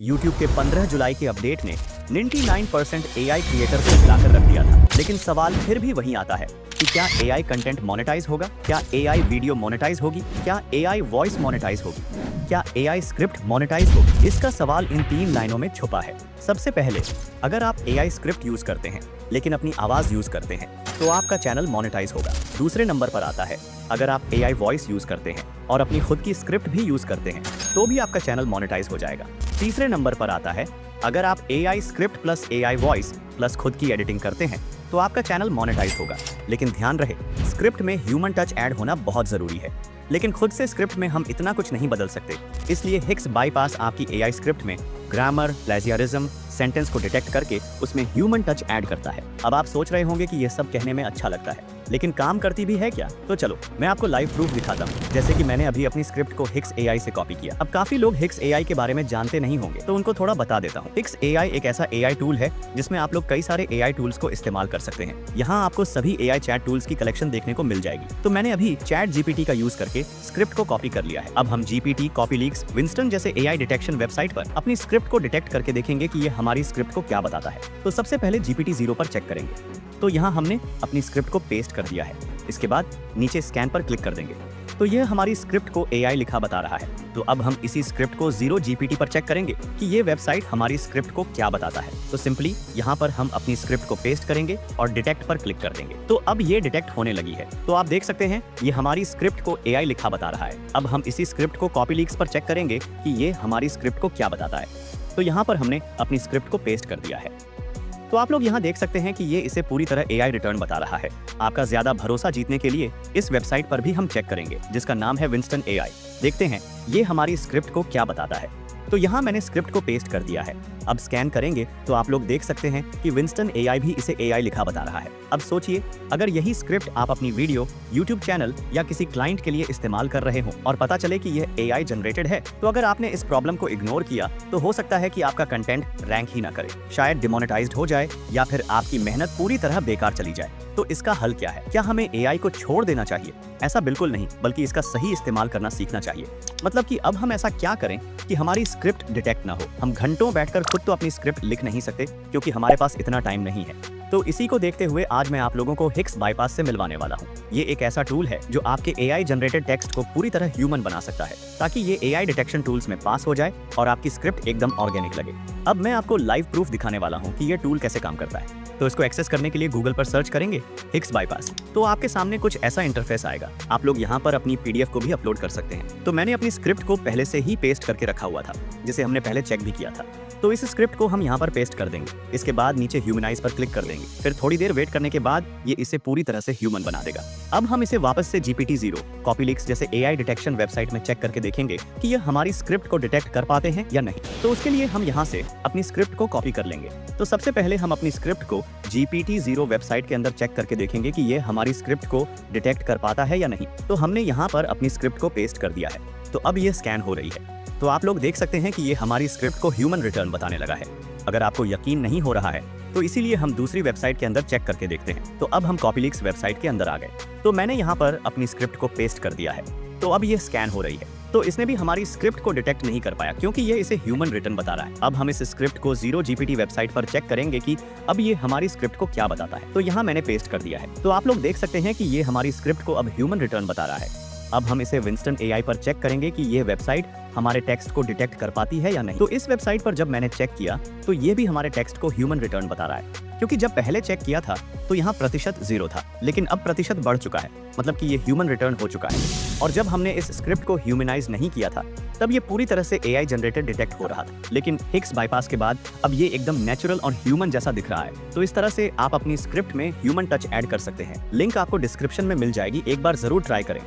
YouTube के 15 जुलाई के update ने 99% AI क्रिएटर को हिलाकर रख दिया था। लेकिन सवाल फिर भी वही आता है कि क्या AI कंटेंट मोनेटाइज होगा, क्या AI वीडियो मोनेटाइज होगी, क्या AI वॉइस मोनेटाइज होगी, क्या AI स्क्रिप्ट मोनेटाइज होगी। इसका सवाल इन 3 लाइनों में छुपा है। सबसे पहले, अगर आप AI स्क्रिप्ट यूज करते हैं लेकिन अपनी आवाज यूज करते हैं तो आपका चैनल मोनेटाइज होगा। दूसरे नंबर पर आता है, अगर आप AI वॉइस यूज करते हैं और अपनी खुद की स्क्रिप्ट भी यूज करते हैं तो भी आपका चैनल मोनेटाइज हो जाएगा। तीसरे नंबर पर आता है, अगर आप AI script plus AI voice plus खुद की एडिटिंग करते हैं तो आपका चैनल मोनेटाइज होगा। लेकिन ध्यान रहे, स्क्रिप्ट में ह्यूमन टच ऐड होना बहुत जरूरी है। लेकिन खुद से स्क्रिप्ट में हम इतना कुछ नहीं बदल सकते, इसलिए हिक्स बाईपास आपकी AI स्क्रिप्ट में ग्रामर, प्लेजियरिज्म, सेंटेंस को डिटेक्ट करके उसमें ह्यूमन टच ऐड करता है। अब आप सोच रहे होंगे कि ये सब कहने में अच्छा लगता है, लेकिन काम करती भी है क्या? तो चलो मैं आपको लाइव प्रूफ दिखाता हूँ। जैसे कि मैंने अभी अपनी स्क्रिप्ट को हिक्स AI से कॉपी किया। अब काफी लोग हिक्स AI के बारे में जानते नहीं होंगे, तो उनको थोड़ा बता देता हूँ। हिक्स AI एक ऐसा AI टूल है जिसमें आप लोग कई सारे AI टूल्स को इस्तेमाल कर सकते हैं। यहाँ आपको सभी AI चैट टूल्स की कलेक्शन देखने को मिल जाएगी। तो मैंने अभी चैट GPT का यूज करके स्क्रिप्ट को कॉपी कर लिया है। अब हम GPT, कॉपीलीक्स, विंस्टन जैसे AI डिटेक्शन वेबसाइट पर अपनी स्क्रिप्ट को डिटेक्ट करके देखेंगे कि ये हमारी स्क्रिप्ट को क्या बताता है। तो सबसे पहले GPT-0 पर चेक करेंगे। तो यहाँ हमने अपनी स्क्रिप्ट को पेस्ट कर दिया है। इसके बाद नीचे स्कैन पर क्लिक कर देंगे तो यह हमारी स्क्रिप्ट को AI लिखा बता रहा है। तो अब हम इसी स्क्रिप्ट को 0 GPT पर चेक करेंगे कि ये वेबसाइट हमारी स्क्रिप्ट को क्या बताता है। तो सिंपली यहाँ पर हम अपनी स्क्रिप्ट को पेस्ट करेंगे और डिटेक्ट पर क्लिक कर देंगे। तो अब ये डिटेक्ट होने लगी है। तो आप देख सकते हैं ये हमारी स्क्रिप्ट को AI लिखा बता रहा है। अब हम इसी स्क्रिप्ट को कॉपीलीक्स पर चेक करेंगे कि ये हमारी स्क्रिप्ट को क्या बताता है। तो यहाँ पर हमने अपनी स्क्रिप्ट को पेस्ट कर दिया है। तो आप लोग यहाँ देख सकते हैं कि ये इसे पूरी तरह AI रिटर्न बता रहा है। आपका ज्यादा भरोसा जीतने के लिए इस वेबसाइट पर भी हम चेक करेंगे जिसका नाम है विंस्टन AI। देखते हैं ये हमारी स्क्रिप्ट को क्या बताता है। तो यहाँ मैंने स्क्रिप्ट को पेस्ट कर दिया है। अब स्कैन करेंगे तो आप लोग देख सकते हैं कि विंस्टन AI भी इसे AI लिखा बता रहा है। अब सोचिए, अगर यही स्क्रिप्ट आप अपनी वीडियो, YouTube चैनल या किसी क्लाइंट के लिए इस्तेमाल कर रहे हो और पता चले कि यह AI जनरेटेड है, तो अगर आपने इस प्रॉब्लम को इग्नोर किया तो हो सकता है कि आपका कंटेंट रैंक ही ना करे, शायद डिमोनेटाइज्ड हो जाए या फिर आपकी मेहनत पूरी तरह बेकार चली जाए। तो इसका हल क्या है? क्या हमें AI को छोड़ देना चाहिए? ऐसा बिल्कुल नहीं, बल्कि इसका सही इस्तेमाल करना सीखना चाहिए। मतलब कि अब हम ऐसा क्या करें कि हमारी स्क्रिप्ट डिटेक्ट ना हो। हम घंटों बैठकर खुद तो अपनी स्क्रिप्ट लिख नहीं सकते क्योंकि हमारे पास इतना टाइम नहीं है। तो इसी को देखते हुए आज मैं आप लोगों को हिक्स बाईपास से मिलवाने वाला हूँ। ये एक ऐसा टूल है जो आपके AI जनरेटेड टेक्स्ट को पूरी तरह ह्यूमन बना सकता है, ताकि ये AI डिटेक्शन टूल्स में पास हो जाए और आपकी स्क्रिप्ट एकदम ऑर्गेनिक लगे। अब मैं आपको लाइव प्रूफ दिखाने वाला हूँ कि ये टूल कैसे काम करता है। तो इसको एक्सेस करने के लिए गूगल पर सर्च करेंगे हिक्स बाईपास। तो आपके सामने कुछ ऐसा इंटरफेस आएगा। आप लोग यहाँ पर अपनी PDF को भी अपलोड कर सकते हैं। तो मैंने अपनी स्क्रिप्ट को पहले से ही पेस्ट करके रखा हुआ था, जिसे हमने पहले चेक भी किया था। तो इस स्क्रिप्ट को हम यहाँ पर पेस्ट कर देंगे। इसके बाद नीचे ह्यूमनाइज पर क्लिक कर देंगे। फिर थोड़ी देर वेट करने के बाद ये इसे पूरी तरह से ह्यूमन बना देगा। अब हम इसे वापस से GPT-0, कॉपीलीक्स जैसे AI डिटेक्शन वेबसाइट में चेक करके देखेंगे कि ये हमारी स्क्रिप्ट को डिटेक्ट कर पाते हैं या नहीं। तो उसके लिए हम यहाँ से अपनी स्क्रिप्ट को कॉपी कर लेंगे। तो सबसे पहले हम अपनी स्क्रिप्ट को GPT-0 वेबसाइट के अंदर चेक करके देखेंगे कि ये हमारी स्क्रिप्ट को डिटेक्ट कर पाता है या नहीं। तो हमने यहाँ पर अपनी स्क्रिप्ट को पेस्ट कर दिया है। तो अब ये स्कैन हो रही है। तो आप लोग देख सकते हैं कि ये हमारी स्क्रिप्ट को ह्यूमन रिटर्न बताने लगा है। अगर आपको यकीन नहीं हो रहा है तो इसीलिए हम दूसरी वेबसाइट के अंदर चेक करके देखते हैं। तो अब हम कॉपीलीक्स वेबसाइट के अंदर आ गए। तो मैंने यहाँ पर अपनी स्क्रिप्ट को पेस्ट कर दिया है। तो अब ये स्कैन हो रही है। तो इसने भी हमारी स्क्रिप्ट को डिटेक्ट नहीं कर पाया क्योंकि ये इसे ह्यूमन रिटर्न बता रहा है। अब हम इस स्क्रिप्ट को 0 GPT वेबसाइट पर चेक करेंगे कि अब ये हमारी स्क्रिप्ट को क्या बताता है। तो यहाँ मैंने पेस्ट कर दिया है। तो आप लोग देख सकते हैं कि ये हमारी स्क्रिप्ट को अब ह्यूमन रिटर्न बता रहा है। अब हम इसे विंस्टन AI पर चेक करेंगे कि ये वेबसाइट हमारे टेक्स्ट को डिटेक्ट कर पाती है या नहीं। तो इस वेबसाइट पर जब मैंने चेक किया तो ये भी हमारे टेक्स्ट को ह्यूमन रिटर्न बता रहा है, क्योंकि जब पहले चेक किया था तो यहाँ प्रतिशत 0 था, लेकिन अब प्रतिशत बढ़ चुका है। मतलब कि ये ह्यूमन रिटर्न हो चुका है। और जब हमने इस स्क्रिप्ट को ह्यूमनाइज नहीं किया था तब ये पूरी तरह से AI जनरेटेड डिटेक्ट हो रहा था, लेकिन हिक्स बाईपास के बाद अब ये एकदम नेचुरल और ह्यूमन जैसा दिख रहा है। तो इस तरह से आप अपनी स्क्रिप्ट में ह्यूमन टच ऐड कर सकते हैं। लिंक आपको डिस्क्रिप्शन में मिल जाएगी, एक बार जरूर ट्राई करें।